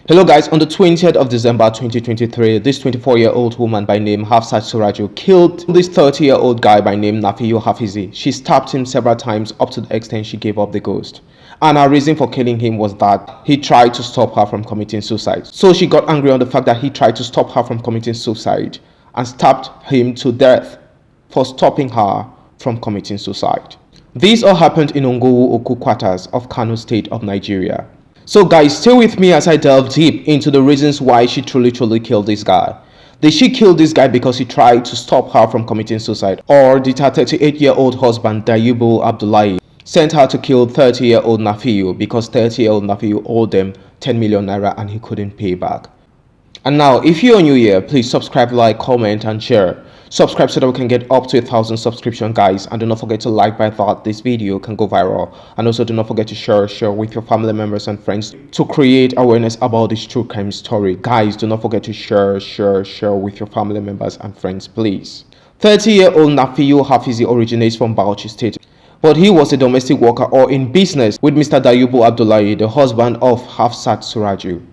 Hello guys, on the 20th of December 2023, this 24-year-old woman by name Hafsat Sorajou killed this 30-year-old guy by name Nafiu Hafizi. She stabbed him several times up to the extent she gave up the ghost. And her reason for killing him was that he tried to stop her from committing suicide. So she got angry on the fact that he tried to stop her from committing suicide and stabbed him to death for stopping her from committing suicide. This all happened in Ongowu Oku quarters of Kano State of Nigeria. So guys, stay with me as I delve deep into the reasons why she truly killed this guy. Did she kill this guy because he tried to stop her from committing suicide? Or did her 38-year-old husband Dayubu Abdullahi sent her to kill 30-year-old Nafiu because 30-year-old Nafiu owed them 10 million naira and he couldn't pay back? And now, if you're new here, please subscribe, like, comment and share. Subscribe so that we can get up to 1,000 subscription, guys, and do not forget to like. By that this video can go viral, and also do not forget to share with your family members and friends to create awareness about this true crime story. Guys, do not forget to share with your family members and friends, please. 30-year-old Nafiu Hafizi originates from Bauchi State, but he was a domestic worker or in business with Mr. Dayubu Abdullahi, the husband of Hafsat Sorajou.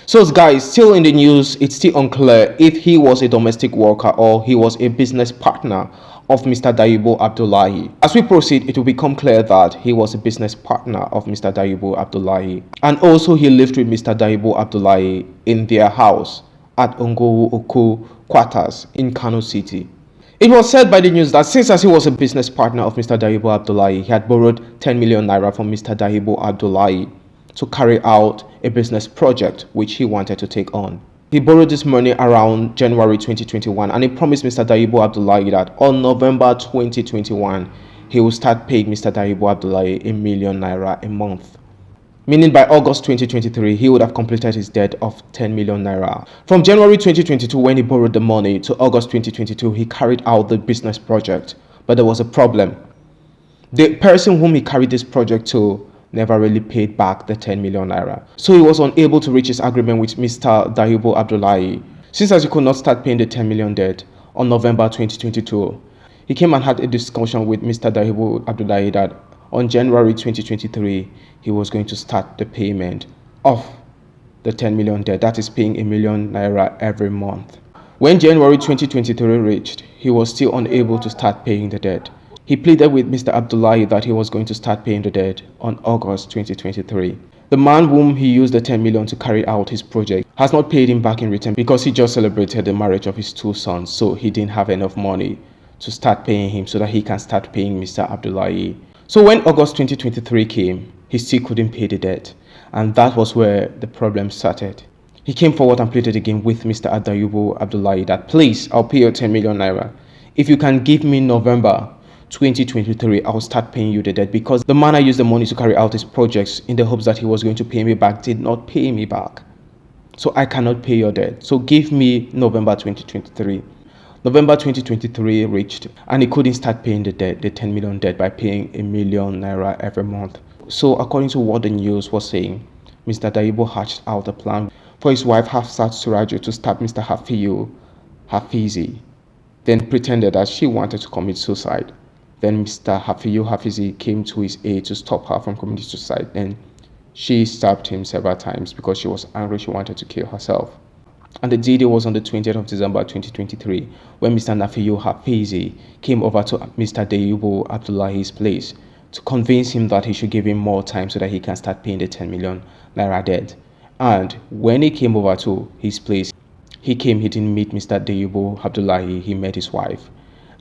So guys, still in the news, it's still unclear if he was a domestic worker or he was a business partner of Mr. Dayubu Abdullahi. As we proceed, it will become clear that he was a business partner of Mr. Dayubu Abdullahi, and also he lived with Mr. Dayubu Abdullahi in their house at Ongowu Oku quarters in Kano City. It was said by the news that since as he was a business partner of Mr. Dayubu Abdullahi, he had borrowed 10 million naira from Mr. Dayubu Abdullahi to carry out a business project which he wanted to take on. He borrowed this money around January 2021 and he promised Mr. Dayubu Abdullahi that on November 2021 he will start paying Mr. Dayubu Abdullahi 1 million naira a month. Meaning by August 2023 he would have completed his debt of 10 million naira. From January 2022 when he borrowed the money to August 2022 he carried out the business project, but there was a problem. The person whom he carried this project to never really paid back the 10 million naira. So he was unable to reach his agreement with Mr. Dayubu Abdullahi. Since as he could not start paying the 10 million debt on November 2022, he came and had a discussion with Mr. Dayubu Abdullahi that on January 2023, he was going to start the payment of the 10 million debt, that is paying 1 million naira every month. When January 2023 reached, he was still unable to start paying the debt. He pleaded with Mr. Abdullahi that he was going to start paying the debt on August 2023. The man whom he used the 10 million to carry out his project has not paid him back in return because he just celebrated the marriage of his two sons, so he didn't have enough money to start paying him so that he can start paying Mr. Abdullahi. So when August 2023 came, he still couldn't pay the debt, and that was where the problem started. He came forward and pleaded again with Mr. Dayubu Abdullahi that please, I'll pay you 10 million naira. If you can give me November 2023, I'll start paying you the debt, because the man I used the money to carry out his projects in the hopes that he was going to pay me back did not pay me back. So I cannot pay your debt. So give me November 2023. November 2023 reached and he couldn't start paying the debt, the 10 million debt, by paying 1 million naira every month. So according to what the news was saying, Mr. Dayubu hatched out a plan for his wife Hafsat Sorajou to stab Mr. Hafizi, then pretended that she wanted to commit suicide. Then Mr. Hafizi came to his aid to stop her from committing suicide. Then she stabbed him several times because she was angry. She wanted to kill herself. And the D-Day was on the 20th of December 2023 when Mr. Nafiu Hafizi came over to Mr. Dayubu Abdullahi's place to convince him that he should give him more time so that he can start paying the 10 million naira debt. And when he came over to his place, he didn't meet Mr. Dayubu Abdullahi, he met his wife.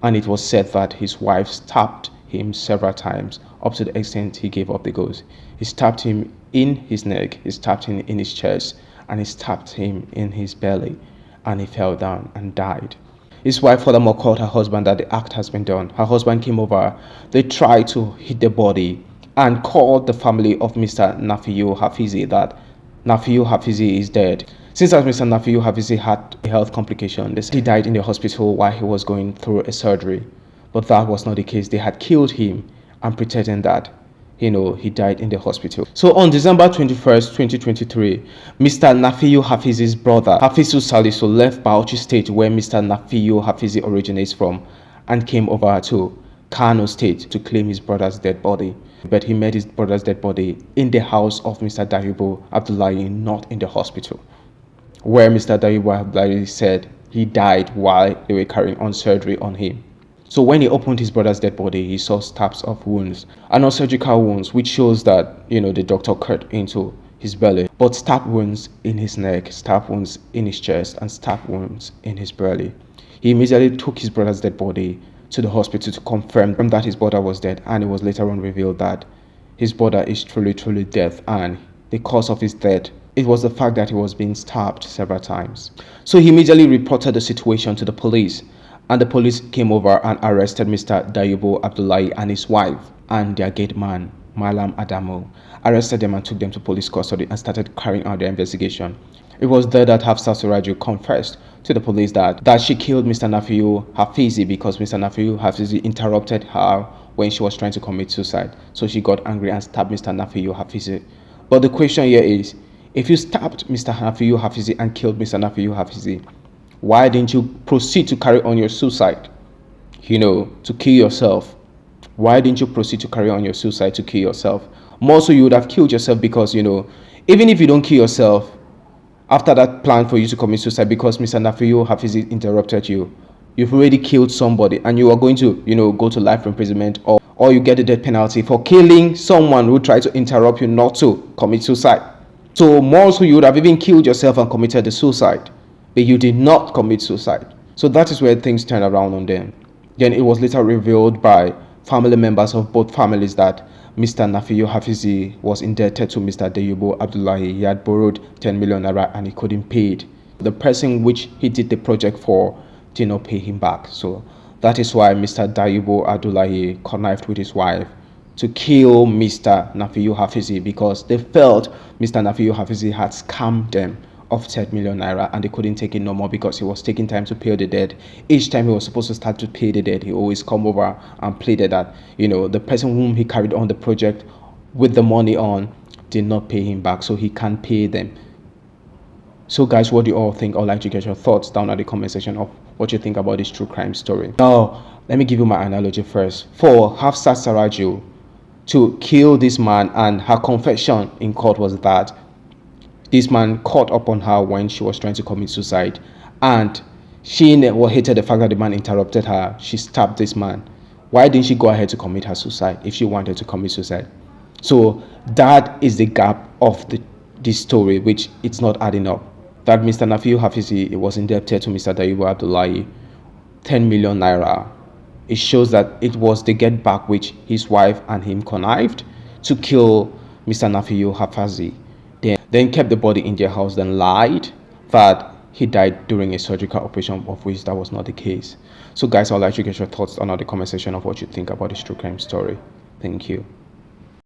And it was said that his wife stabbed him several times up to the extent he gave up the ghost. He stabbed him in his neck, he stabbed him in his chest, and he stabbed him in his belly, and he fell down and died. His wife furthermore called her husband that the act has been done. Her husband came over, they tried to hit the body and called the family of Mr. Nafiu Hafizi that Nafiu Hafizi is dead. Since as Mr. Nafiu Hafizi had a health complication, he died in the hospital while he was going through a surgery. But that was not the case. They had killed him and pretending that, he died in the hospital. So on December 21st, 2023, Mr. Nafiu Hafizi's brother, Hafizu Salisu, left Bauchi State, where Mr. Nafiu Hafizi originates from, and came over to Kano State to claim his brother's dead body. but he met his brother's dead body in the house of Mr. Dayubo Abdullahi, not in the hospital, where Mr. Dayubo Abdullahi said he died while they were carrying on surgery on him. So when he opened his brother's dead body, he saw stabs of wounds, and not surgical wounds, which shows that, the doctor cut into his belly, but stab wounds in his neck, stab wounds in his chest, and stab wounds in his belly. He immediately took his brother's dead body to the hospital to confirm that his brother was dead, and it was later on revealed that his brother is truly dead, and the cause of his death, it was the fact that he was being stabbed several times. So he immediately reported the situation to the police, and the police came over and arrested Mr. Dayubo Abdullahi and his wife and their gate man, Malam Adamo, arrested them and took them to police custody and started carrying out their investigation. It was there that Hafsat Sorajou confessed to the police that she killed Mr. Nafiu Hafizi because Mr. Nafiu Hafizi interrupted her when she was trying to commit suicide. So she got angry and stabbed Mr. Nafiu Hafizi. But the question here is, if you stabbed Mr. Nafiu Hafizi and killed Mr. Nafiu Hafizi, why didn't you proceed to carry on your suicide? To kill yourself. Why didn't you proceed to carry on your suicide to kill yourself? More so, you would have killed yourself because, even if you don't kill yourself, after that plan for you to commit suicide because Mr. Nafiu Hafizi interrupted you, you've already killed somebody and you are going to, go to life imprisonment or you get a death penalty for killing someone who tried to interrupt you not to commit suicide. So more so, you would have even killed yourself and committed the suicide, but you did not commit suicide. So that is where things turned around on them. Then it was later revealed by family members of both families that Mr. Nafiu Hafizi was indebted to Mr. Dayubo Abdullahi. He had borrowed 10 million naira and he couldn't pay it. The person which he did the project for did not pay him back. So that is why Mr. Dayubo Abdullahi connived with his wife to kill Mr. Nafiu Hafizi because they felt Mr. Nafiu Hafizi had scammed them of 10 million naira and they couldn't take it no more because he was taking time to pay the debt. Each time he was supposed to start to pay the debt, he always come over and pleaded that, the person whom he carried on the project with the money on did not pay him back, so he can't pay them. So guys, what do you all think? I'd like to get your thoughts down at the comment section of what you think about this true crime story. Now, let me give you my analogy first. For Hafsat Sorajou to kill this man, and her confession in court was that this man caught up on her when she was trying to commit suicide, and she hated the fact that the man interrupted her. She stabbed this man. Why didn't she go ahead to commit her suicide if she wanted to commit suicide? So that is the gap of this story, which it's not adding up. That Mr. Nafiu Hafizi was indebted to Mr. Dayubo Abdullahi 10 million naira. It shows that it was the get back which his wife and him connived to kill Mr. Nafiu Hafizi. Then kept the body in their house, then lied that he died during a surgical operation, of which that was not the case. So guys, I'd like to get your thoughts on the comment section of what you think about this true crime story. Thank you.